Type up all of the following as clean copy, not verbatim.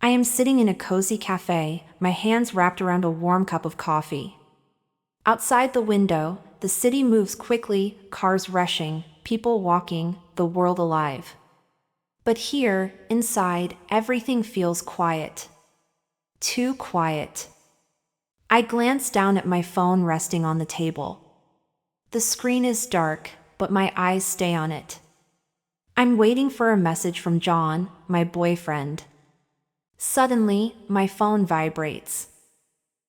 I am sitting in a cozy cafe, my hands wrapped around a warm cup of coffee. Outside the window, the city moves quickly, cars rushing, people walking, the world alive. But here, inside, everything feels quiet. Too quiet. I glance down at my phone resting on the table. The screen is dark, but my eyes stay on it. I'm waiting for a message from John, my boyfriend. Suddenly, my phone vibrates.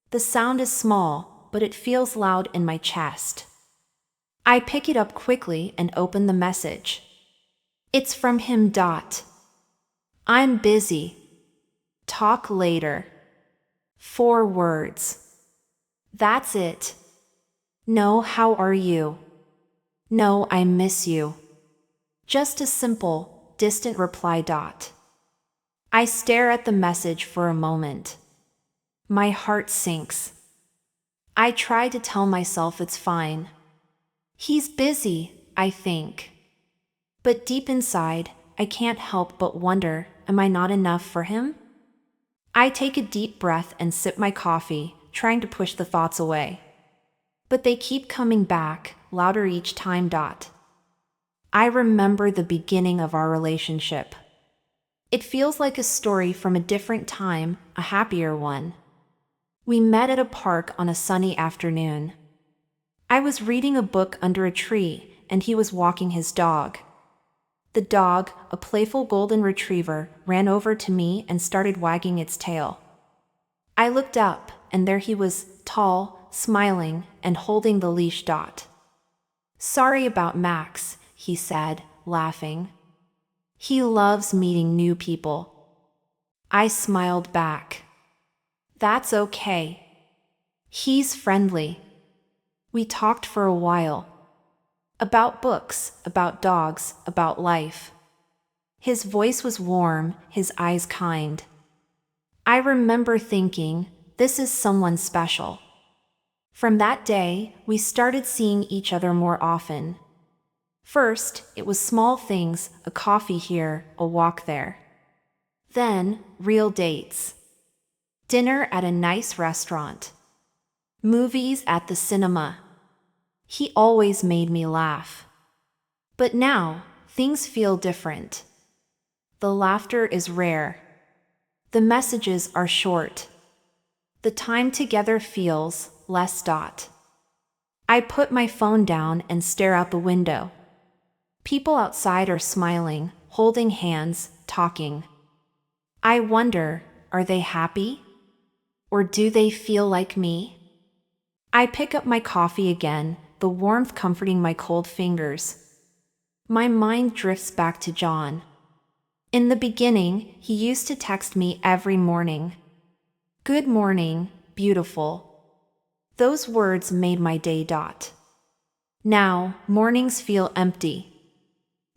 The sound is small, but it feels loud in my chest. I pick it up quickly and open the message. It's from him. I'm busy. Talk later. 4 words. That's it. No, how are you? No, I miss you. Just a simple, distant reply. I stare at the message for a moment. My heart sinks. I try to tell myself it's fine. He's busy, I think. But deep inside, I can't help but wonder, am I not enough for him? I take a deep breath and sip my coffee, trying to push the thoughts away. But they keep coming back, louder each time. I remember the beginning of our relationship. It feels like a story from a different time, a happier one. We met at a park on a sunny afternoon. I was reading a book under a tree, and he was walking his dog. The dog, a playful golden retriever, ran over to me and started wagging its tail. I looked up, and there he was, tall, smiling, and holding the leash. Sorry about Max, he said, laughing. He loves meeting new people. I smiled back. That's okay. He's friendly. We talked for a while. About books, about dogs, about life. His voice was warm, his eyes kind. I remember thinking, this is someone special. From that day, we started seeing each other more often. First, it was small things, a coffee here, a walk there. Then, real dates. Dinner at a nice restaurant. Movies at the cinema. He always made me laugh. But now, things feel different. The laughter is rare. The messages are short. The time together feels less. I put my phone down and stare out the window. People outside are smiling, holding hands, talking. I wonder, are they happy? Or do they feel like me? I pick up my coffee again, the warmth comforting my cold fingers. My mind drifts back to John. In the beginning, he used to text me every morning. Good morning, beautiful. Those words made my day. Now, mornings feel empty.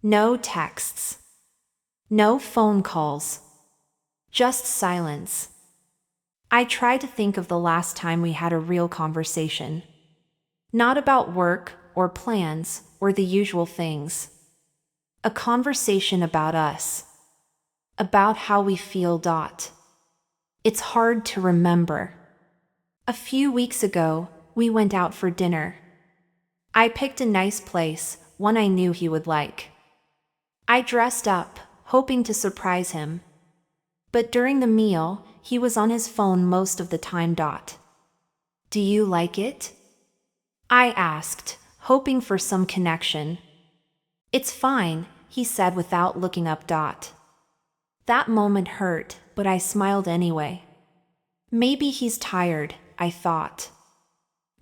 No texts. No phone calls. Just silence. I try to think of the last time we had a real conversation. Not about work or plans or the usual things. A conversation about us. About how we feel. It's hard to remember. A few weeks ago, we went out for dinner. I picked a nice place, one I knew he would like. I dressed up, hoping to surprise him. But during the meal, he was on his phone most of the time. Do you like it? I asked, hoping for some connection. It's fine, he said without looking up. That moment hurt, but I smiled anyway. Maybe he's tired, I thought.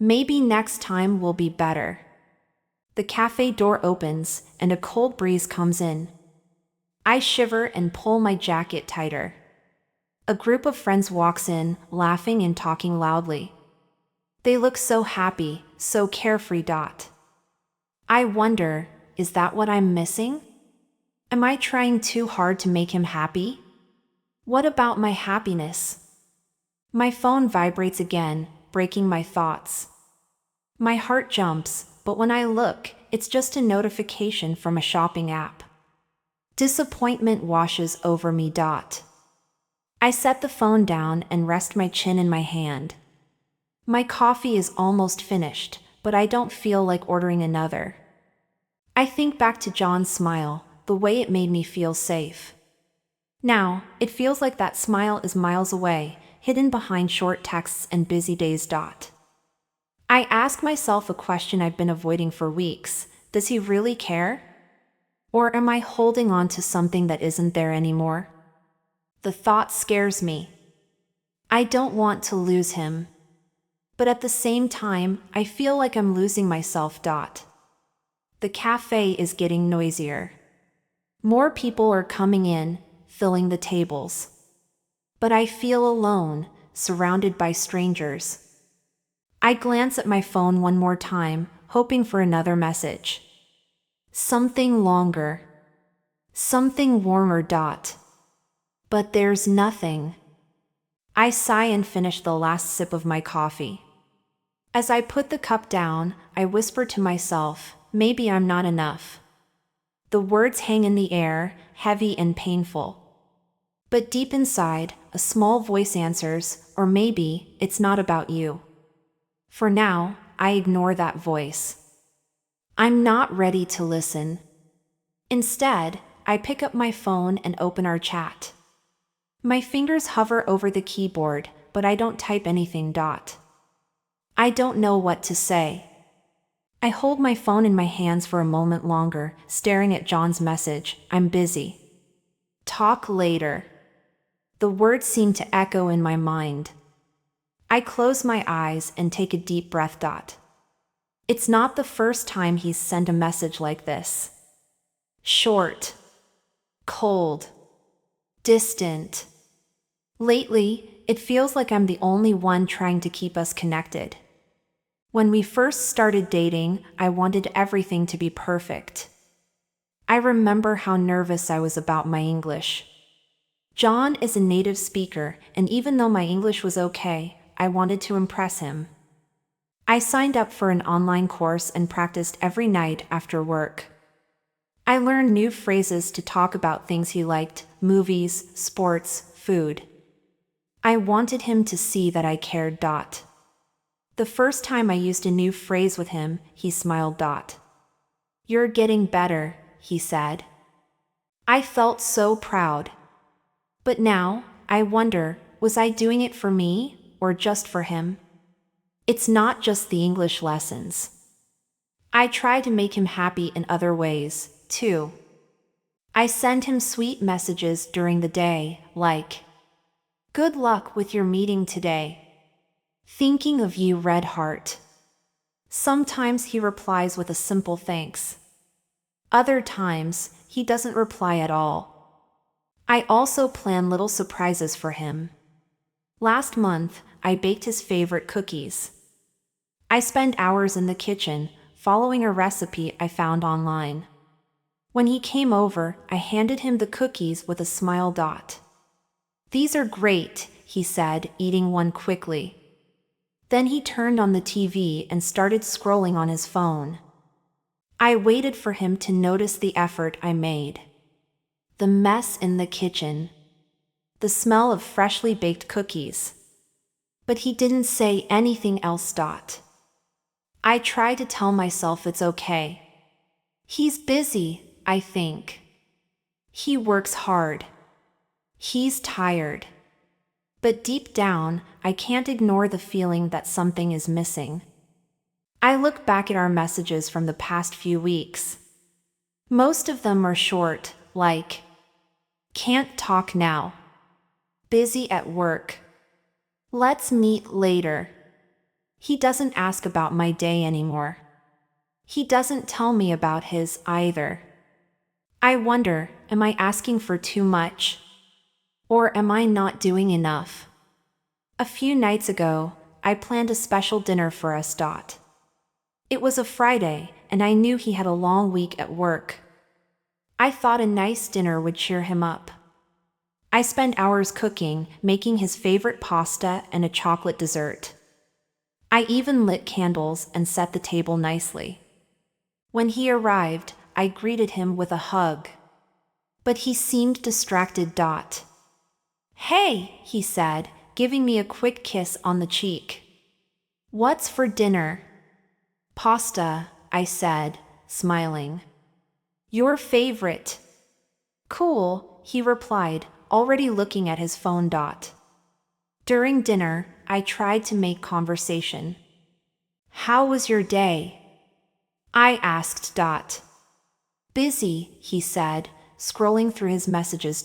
Maybe next time will be better. The cafe door opens, and a cold breeze comes in. I shiver and pull my jacket tighter. A group of friends walks in, laughing and talking loudly. They look so happy, so carefree. I wonder, is that what I'm missing? Am I trying too hard to make him happy? What about my happiness? My phone vibrates again, breaking my thoughts. My heart jumps, but when I look, it's just a notification from a shopping app. Disappointment washes over me. I set the phone down and rest my chin in my hand. My coffee is almost finished, but I don't feel like ordering another. I think back to John's smile, the way it made me feel safe. Now, it feels like that smile is miles away, hidden behind short texts and busy days. I ask myself a question I've been avoiding for weeks. Does he really care? Or am I holding on to something that isn't there anymore? The thought scares me. I don't want to lose him. But at the same time, I feel like I'm losing myself. The cafe is getting noisier. More people are coming in, filling the tables. But I feel alone, surrounded by strangers. I glance at my phone one more time, hoping for another message. Something longer. Something warmer. But there's nothing. I sigh and finish the last sip of my coffee. As I put the cup down, I whisper to myself, maybe I'm not enough. The words hang in the air, heavy and painful. But deep inside, a small voice answers, or maybe it's not about you. For now, I ignore that voice. I'm not ready to listen. Instead, I pick up my phone and open our chat. My fingers hover over the keyboard, but I don't type anything. I don't know what to say. I hold my phone in my hands for a moment longer, staring at John's message, I'm busy. Talk later. The words seem to echo in my mind. I close my eyes and take a deep breath. It's not the first time he's sent a message like this. Short. Cold. Distant. Lately, it feels like I'm the only one trying to keep us connected. When we first started dating, I wanted everything to be perfect. I remember how nervous I was about my English. John is a native speaker, and even though my English was okay, I wanted to impress him. I signed up for an online course and practiced every night after work. I learned new phrases to talk about things he liked, movies, sports, food. I wanted him to see that I cared. The first time I used a new phrase with him, he smiled. You're getting better, he said. I felt so proud. But now, I wonder, was I doing it for me, or just for him? It's not just the English lessons. I try to make him happy in other ways, too. I send him sweet messages during the day, like, good luck with your meeting today. Thinking of you, red heart. Sometimes he replies with a simple thanks. Other times, he doesn't reply at all. I also plan little surprises for him. Last month, I baked his favorite cookies. I spent hours in the kitchen, following a recipe I found online. When he came over, I handed him the cookies with a smile. These are great, he said, eating one quickly. Then he turned on the TV and started scrolling on his phone. I waited for him to notice the effort I made. The mess in the kitchen. The smell of freshly baked cookies. But he didn't say anything else. I try to tell myself it's okay. He's busy, I think. He works hard. He's tired. But deep down, I can't ignore the feeling that something is missing. I look back at our messages from the past few weeks. Most of them are short, like, can't talk now. Busy at work. Let's meet later. He doesn't ask about my day anymore. He doesn't tell me about his either. I wonder, am I asking for too much? Or am I not doing enough? A few nights ago, I planned a special dinner for us. It was a Friday, and I knew he had a long week at work. I thought a nice dinner would cheer him up. I spent hours cooking, making his favorite pasta and a chocolate dessert. I even lit candles and set the table nicely. When he arrived, I greeted him with a hug. But he seemed distracted. Hey, he said, giving me a quick kiss on the cheek. What's for dinner? Pasta, I said, smiling. Your favorite. Cool, he replied, already looking at his phone. During dinner, I tried to make conversation. How was your day? I asked. Busy, he said, scrolling through his messages.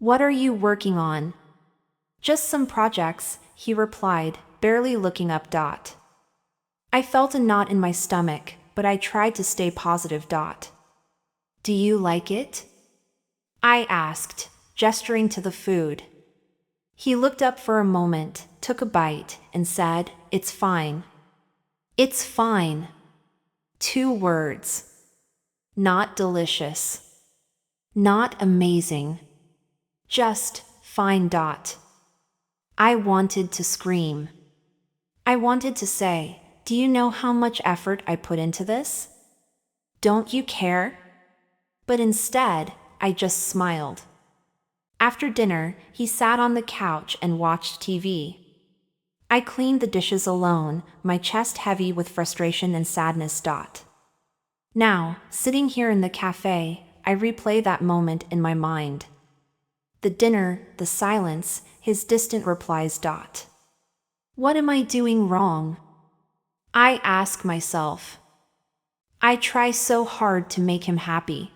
What are you working on? Just some projects, he replied, barely looking up. I felt a knot in my stomach, but I tried to stay positive. Do you like it? I asked, gesturing to the food. He looked up for a moment, took a bite, and said, It's fine. It's fine. 2 words. Not delicious. Not amazing. Just fine. I wanted to scream. I wanted to say, Do you know how much effort I put into this? Don't you care? But instead, I just smiled. After dinner, he sat on the couch and watched TV. I cleaned the dishes alone, my chest heavy with frustration and sadness. Now, sitting here in the cafe, I replay that moment in my mind. The dinner, the silence, his distant replies. What am I doing wrong? I ask myself. I try so hard to make him happy.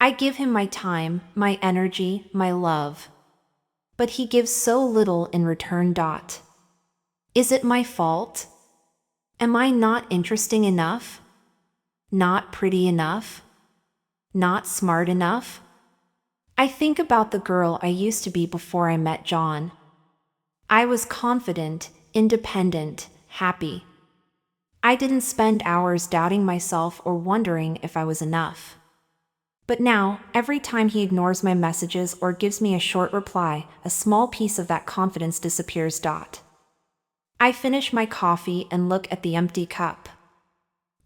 I give him my time, my energy, my love. But he gives so little in return. Is it my fault? Am I not interesting enough? Not pretty enough? Not smart enough? I think about the girl I used to be before I met John. I was confident, independent, happy. I didn't spend hours doubting myself or wondering if I was enough. But now, every time he ignores my messages or gives me a short reply, a small piece of that confidence disappears. I finish my coffee and look at the empty cup.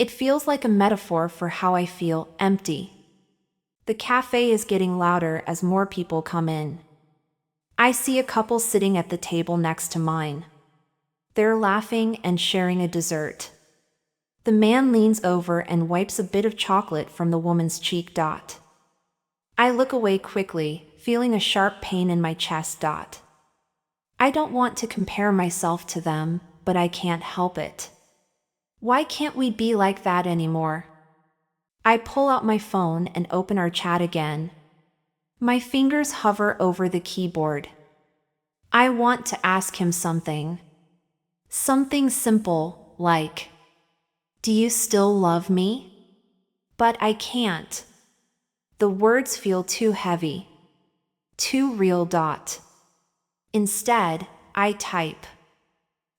It feels like a metaphor for how I feel, empty. The cafe is getting louder as more people come in. I see a couple sitting at the table next to mine. They're laughing and sharing a dessert. The man leans over and wipes a bit of chocolate from the woman's cheek. I look away quickly, feeling a sharp pain in my chest. I don't want to compare myself to them, but I can't help it. Why can't we be like that anymore? I pull out my phone and open our chat again. My fingers hover over the keyboard. I want to ask him something. Something simple, like, Do you still love me? But I can't. The words feel too heavy. Too real. Instead, I type,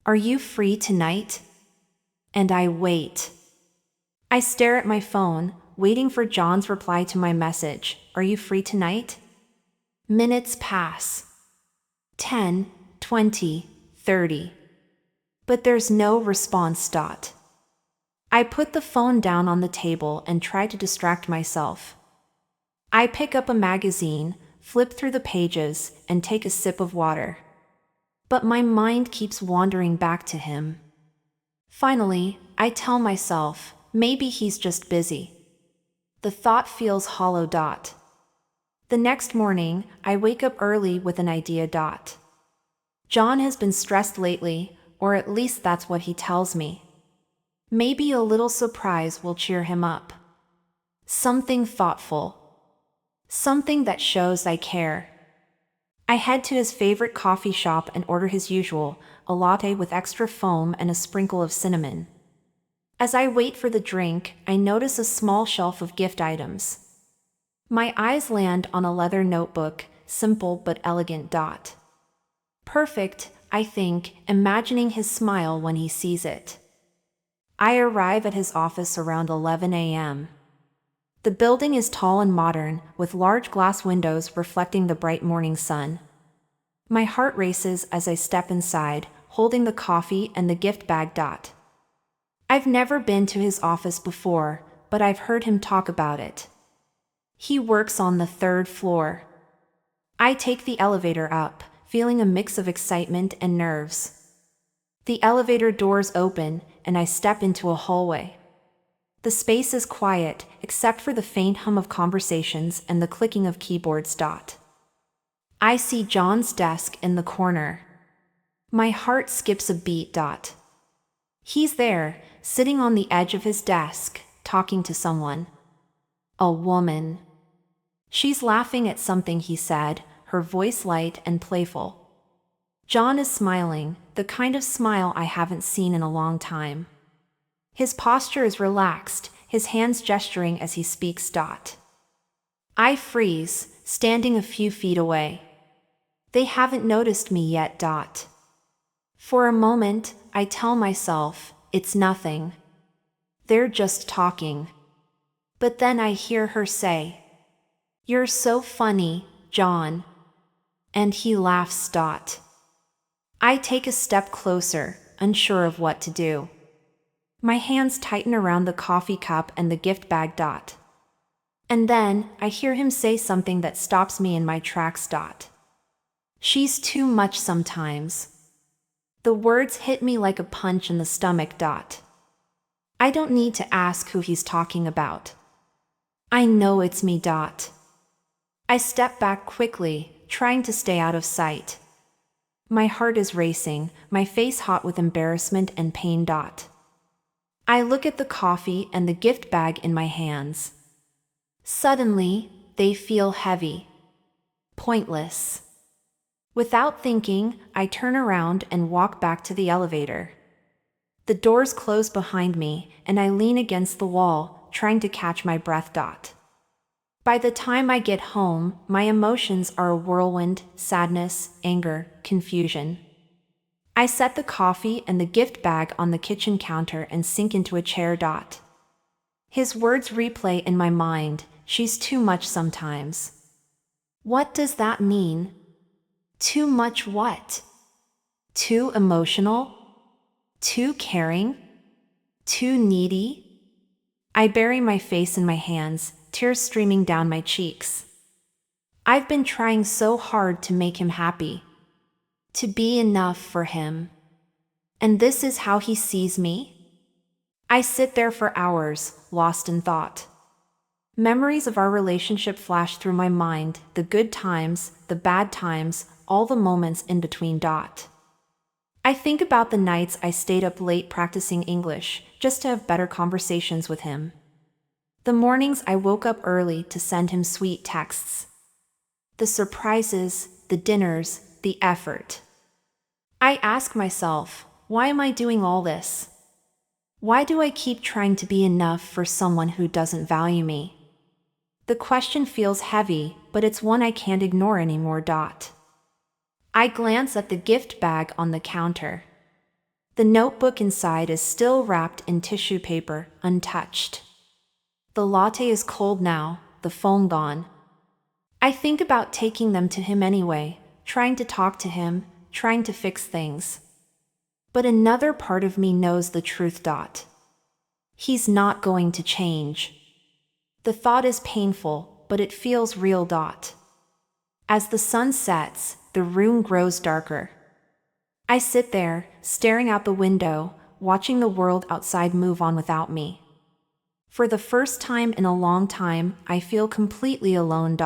Are you free tonight? And I wait. I stare at my phone, waiting for John's reply to my message, Are you free tonight? Minutes pass. 10, 20, 30. But there's no response. I put the phone down on the table and try to distract myself. I pick up a magazine, flip through the pages, and take a sip of water. But my mind keeps wandering back to him. Finally, I tell myself, maybe he's just busy. The thought feels hollow. The next morning, I wake up early with an idea. John has been stressed lately, or at least that's what he tells me. Maybe a little surprise will cheer him up. Something thoughtful. Something that shows I care. I head to his favorite coffee shop and order his usual, a latte with extra foam and a sprinkle of cinnamon. As I wait for the drink, I notice a small shelf of gift items. My eyes land on a leather notebook, simple but elegant. Perfect, I think, imagining his smile when he sees it. I arrive at his office around 11 a.m. The building is tall and modern, with large glass windows reflecting the bright morning sun. My heart races as I step inside, holding the coffee and the gift bag. I've never been to his office before, but I've heard him talk about it. He works on the 3rd floor. I take the elevator up, feeling a mix of excitement and nerves. The elevator doors open, and I step into a hallway. The space is quiet, except for the faint hum of conversations and the clicking of keyboards. I see John's desk in the corner. My heart skips a beat. He's there, sitting on the edge of his desk, talking to someone. A woman. She's laughing at something he said, her voice light and playful. John is smiling, the kind of smile I haven't seen in a long time. His posture is relaxed, his hands gesturing as he speaks. I freeze, standing a few feet away. They haven't noticed me yet. For a moment, I tell myself, it's nothing. They're just talking. But then I hear her say, "You're so funny, John." And he laughs. I take a step closer, unsure of what to do. My hands tighten around the coffee cup and the gift bag. And then, I hear him say something that stops me in my tracks. She's too much sometimes. The words hit me like a punch in the stomach. I don't need to ask who he's talking about. I know it's me. I step back quickly, trying to stay out of sight. My heart is racing, my face hot with embarrassment and pain. I look at the coffee and the gift bag in my hands. Suddenly, they feel heavy. Pointless. Without thinking, I turn around and walk back to the elevator. The doors close behind me, and I lean against the wall, trying to catch my breath. By the time I get home, my emotions are a whirlwind: sadness, anger, confusion. I set the coffee and the gift bag on the kitchen counter and sink into a chair. His words replay in my mind: she's too much sometimes. What does that mean? Too much what? Too emotional? Too caring? Too needy? I bury my face in my hands, tears streaming down my cheeks. I've been trying so hard to make him happy. To be enough for him. And this is how he sees me? I sit there for hours, lost in thought. Memories of our relationship flash through my mind, the good times, the bad times, all the moments in between. I think about the nights I stayed up late practicing English, just to have better conversations with him. The mornings I woke up early to send him sweet texts. The surprises, the dinners, the effort. I ask myself, why am I doing all this? Why do I keep trying to be enough for someone who doesn't value me? The question feels heavy, but it's one I can't ignore anymore. I glance at the gift bag on the counter. The notebook inside is still wrapped in tissue paper, untouched. The latte is cold now, the phone gone. I think about taking them to him anyway, trying to talk to him, trying to fix things. But another part of me knows the truth. He's not going to change. The thought is painful, but it feels real. As the sun sets, the room grows darker. I sit there, staring out the window, watching the world outside move on without me. For the first time in a long time, I feel completely alone.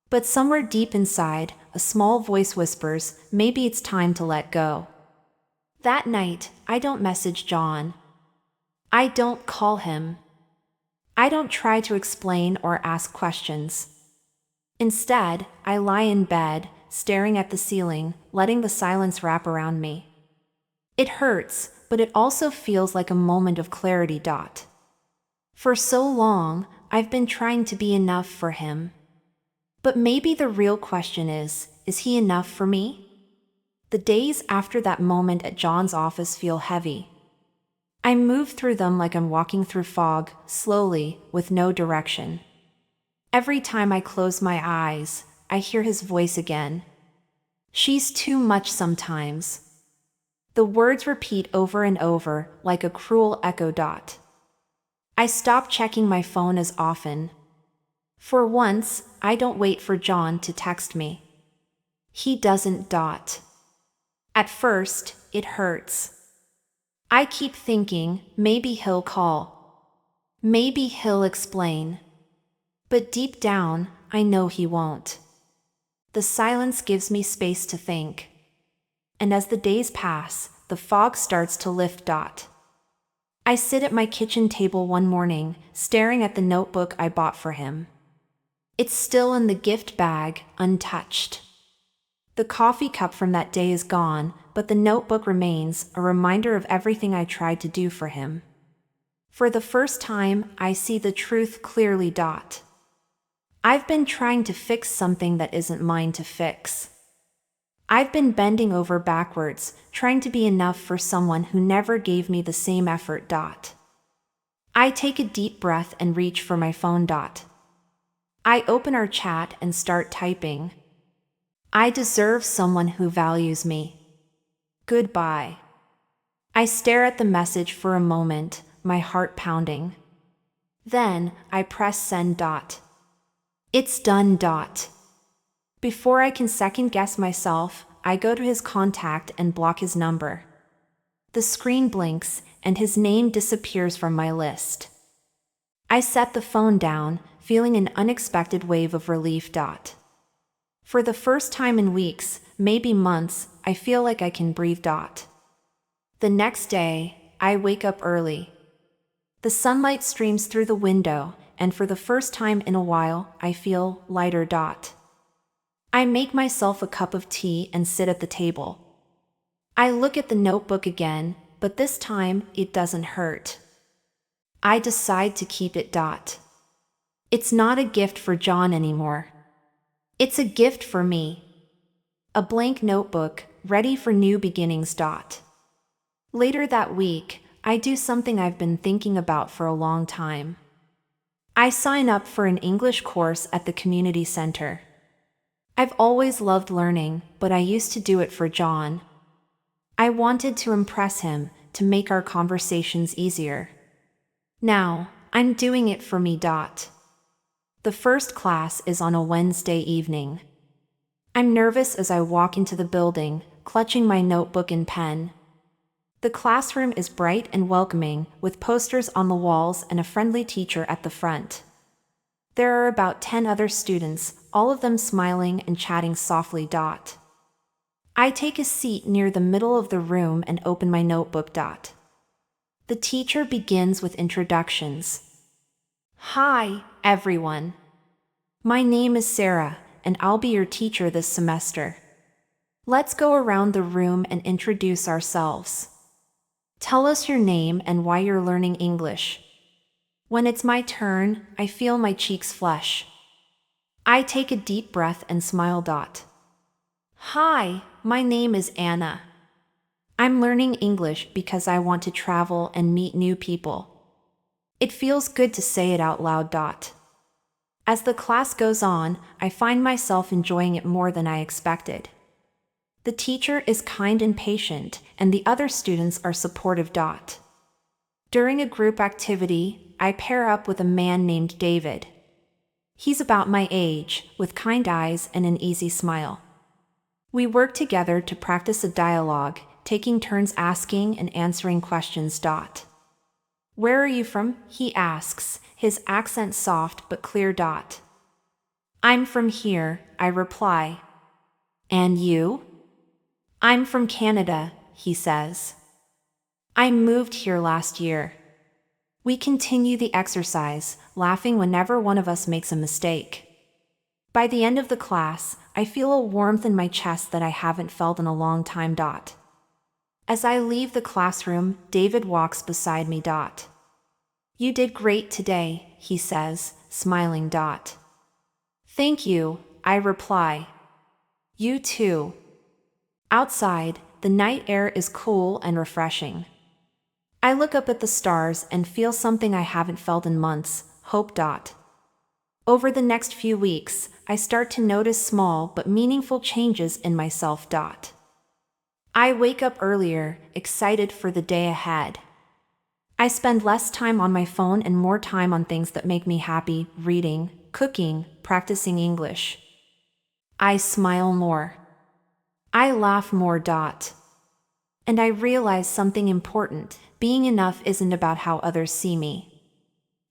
But somewhere deep inside, a small voice whispers, maybe it's time to let go. That night, I don't message John. I don't call him. I don't try to explain or ask questions. Instead, I lie in bed, staring at the ceiling, letting the silence wrap around me. It hurts, but it also feels like a moment of clarity. For so long, I've been trying to be enough for him. But maybe the real question is he enough for me? The days after that moment at John's office feel heavy. I move through them like I'm walking through fog, slowly, with no direction. Every time I close my eyes, I hear his voice again. She's too much sometimes. The words repeat over and over, like a cruel echo. I stop checking my phone as often. For once, I don't wait for John to text me. He doesn't dot. At first, it hurts. I keep thinking, maybe he'll call. Maybe he'll explain. But deep down, I know he won't. The silence gives me space to think. And as the days pass, the fog starts to lift. I sit at my kitchen table one morning, staring at the notebook I bought for him. It's still in the gift bag, untouched. The coffee cup from that day is gone, but the notebook remains, a reminder of everything I tried to do for him. For the first time, I see the truth clearly. I've been trying to fix something that isn't mine to fix. I've been bending over backwards, trying to be enough for someone who never gave me the same effort. I take a deep breath and reach for my phone. I open our chat and start typing. I deserve someone who values me. Goodbye. I stare at the message for a moment, my heart pounding. Then, I press send. It's done. Before I can second guess myself, I go to his contact and block his number. The screen blinks, and his name disappears from my list. I set the phone down, feeling an unexpected wave of relief. For the first time in weeks, maybe months, I feel like I can breathe. The next day, I wake up early. The sunlight streams through the window, and for the first time in a while, I feel lighter. I make myself a cup of tea and sit at the table. I look at the notebook again, but this time, it doesn't hurt. I decide to keep it. It's not a gift for John anymore. It's a gift for me. A blank notebook, ready for new beginnings. Later that week, I do something I've been thinking about for a long time. I sign up for an English course at the community center. I've always loved learning, but I used to do it for John. I wanted to impress him, to make our conversations easier. Now, I'm doing it for me. The first class is on a Wednesday evening. I'm nervous as I walk into the building, clutching my notebook and pen. The classroom is bright and welcoming, with posters on the walls and a friendly teacher at the front. There are about 10 other students, all of them smiling and chatting softly. I take a seat near the middle of the room and open my notebook. The teacher begins with introductions. Hi, everyone. My name is Sarah, and I'll be your teacher this semester. Let's go around the room and introduce ourselves. Tell us your name and why you're learning English. When it's my turn, I feel my cheeks flush. I take a deep breath and smile. Hi, my name is Anna. I'm learning English because I want to travel and meet new people. It feels good to say it out loud. As the class goes on, I find myself enjoying it more than I expected. The teacher is kind and patient, and the other students are supportive. During a group activity, I pair up with a man named David. He's about my age, with kind eyes and an easy smile. We work together to practice a dialogue, taking turns asking and answering questions. Where are you from? He asks, his accent soft but clear. I'm from here, I reply. And you? I'm from Canada, he says. I moved here last year. We continue the exercise, laughing whenever one of us makes a mistake. By the end of the class, I feel a warmth in my chest that I haven't felt in a long time. As I leave the classroom, David walks beside me. You did great today, he says, smiling. Thank you, I reply. You too. Outside, the night air is cool and refreshing. I look up at the stars and feel something I haven't felt in months, hope. Over the next few weeks, I start to notice small but meaningful changes in myself. I wake up earlier, excited for the day ahead. I spend less time on my phone and more time on things that make me happy, reading, cooking, practicing English. I smile more. I laugh more. And I realize something important. Being enough isn't about how others see me.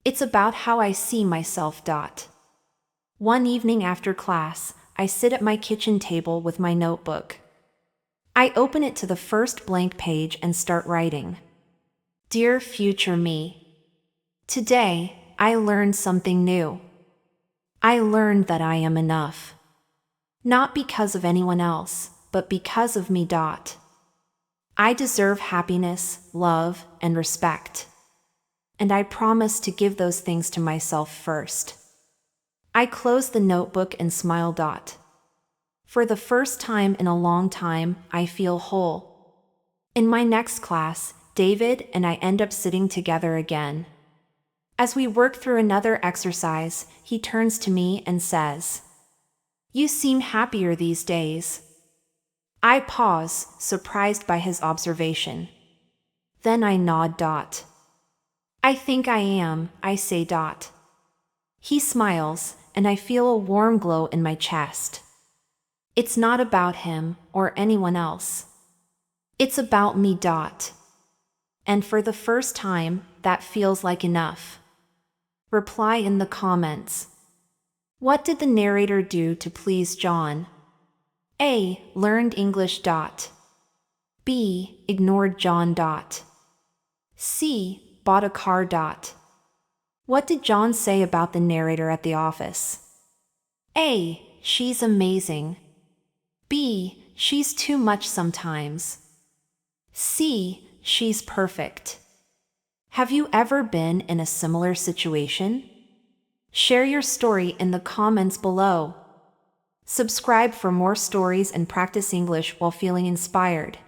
It's about how I see myself. One evening after class, I sit at my kitchen table with my notebook. I open it to the first blank page and start writing. Dear future me. Today, I learned something new. I learned that I am enough. Not because of anyone else, but because of me. I deserve happiness, love, and respect. And I promise to give those things to myself first. I close the notebook and smile. For the first time in a long time, I feel whole. In my next class, David and I end up sitting together again. As we work through another exercise, he turns to me and says, "You seem happier these days." I pause, surprised by his observation. Then I nod. "I think I am," I say. He smiles, and I feel a warm glow in my chest. It's not about him or anyone else. It's about me. And for the first time, that feels like enough. Reply in the comments. What did the narrator do to please John? A. Learned English. B. Ignored John. C. Bought a car. What did John say about the narrator at the office? A. She's amazing. B. She's too much sometimes. C. She's perfect. Have you ever been in a similar situation? Share your story in the comments below. Subscribe for more stories and practice English while feeling inspired.